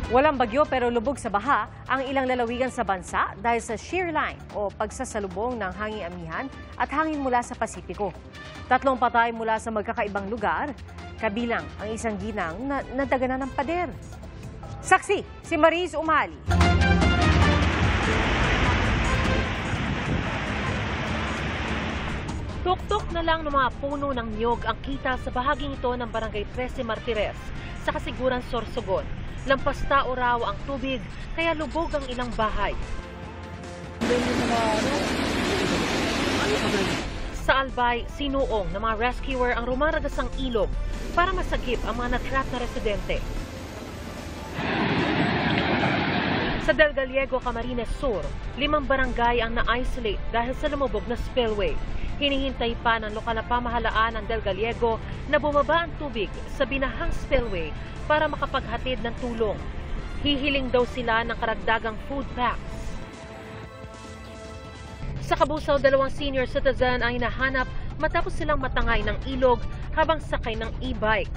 Walang bagyo pero lubog sa baha ang ilang lalawigan sa bansa dahil sa shear line o pagsasalubong ng hanging amihan at hangin mula sa Pasipiko. 3 patay mula sa magkakaibang lugar, kabilang ang isang ginang na nadaganan ng pader. Saksi, si Mariz Umali. Tuktok na lang ng mga puno ng niyog ang kita sa bahaging ito ng Barangay 13 Martires sa Kasiguran, Sorsogon. Lampas tao raw ang tubig, kaya lubog ang ilang bahay. Sa Albay, sinuong ng mga rescuer ang rumaragasang ilog para masagip ang mga natrap na residente. Sa Del Gallego, Camarines Sur, 5 barangay ang na-isolate dahil sa lumubog na spillway. Hinihintay pa ng lokal na pamahalaan ng Del Gallego na bumaba ang tubig sa binahang spillway para makapaghatid ng tulong. Hihiling daw sila ng karagdagang food packs. Sa Kabusaw, 2 senior citizen ang hinahanap matapos silang matangay ng ilog habang sakay ng e-bike.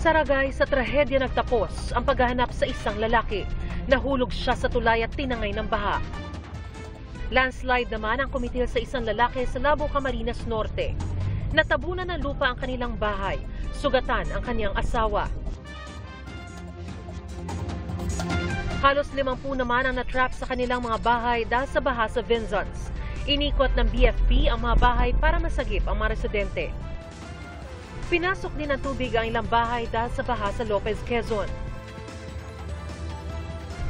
Sa Ragay, sa trahedya nagtapos ang paghahanap sa isang lalaki. Nahulog siya sa tulay at tinangay ng baha. Landslide naman ang kumitil sa isang lalaki sa Labo, Camarines Norte. Natabunan ng lupa ang kanilang bahay. Sugatan ang kanyang asawa. Halos 50 naman ang natrap sa kanilang mga bahay dahil sa baha sa Vinzons. Inikot ng BFP ang mga bahay para masagip ang mga residente. Pinasok din ng tubig ang ilang bahay dahil sa baha sa Lopez, Quezon.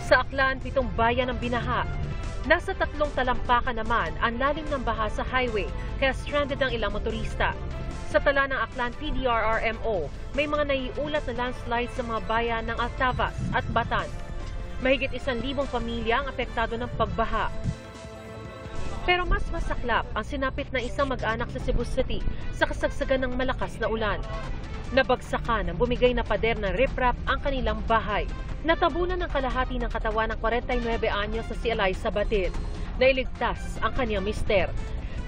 Sa Aklan, 7 bayan ang binaha. Nasa 3 talampakan naman ang lalim ng baha sa highway, kaya stranded ang ilang motorista. Sa tala ng Aklan PDRRMO, may mga naiulat na landslide sa mga bayan ng Altavas at Batan. Mahigit 1,000 pamilya ang apektado ng pagbaha. Pero mas masaklap ang sinapit na isang mag-anak sa Cebu City sa kasagsagan ng malakas na ulan. Nabagsakan ng bumigay na pader ng riprap ang kanilang bahay. Natabunan ng kalahati ng katawan ng 49 anyos na si Eliza Batil. Nailigtas ang kanyang mister.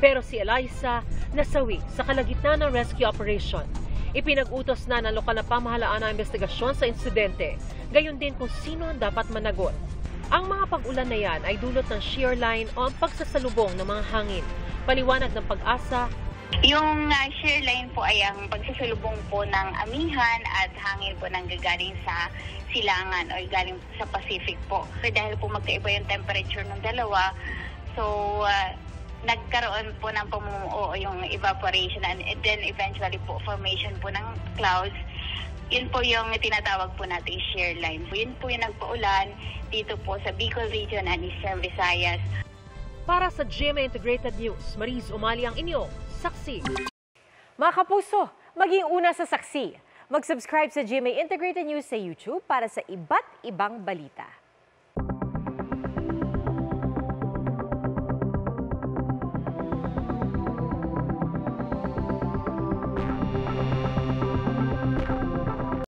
Pero si Eliza nasawi sa kalagitnaan ng rescue operation. Ipinag-utos na ng lokal na pamahalaan ang investigasyon sa insidente. Gayon din kung sino ang dapat managot. Ang mga pag-ulan na yan ay dulot ng shear line o ang pagsasalubong ng mga hangin. Paliwanag ng Pag-asa. Yung shear line po ay ang pagsasalubong po ng amihan at hangin po nang gagaling sa silangan o galing sa Pacific po. So, dahil po magkaiba yung temperature ng dalawa, so nagkaroon po ng pamumuo yung evaporation and then eventually po formation po ng clouds. Yun po yung tinatawag po natin shear line. Yun po yung nagpaulan dito po sa Bicol Region and Eastern Visayas. Para sa GMA Integrated News, Mariz Umali ang inyong saksi. Mga kapuso, maging una sa saksi. Mag-subscribe sa GMA Integrated News sa YouTube para sa iba't ibang balita.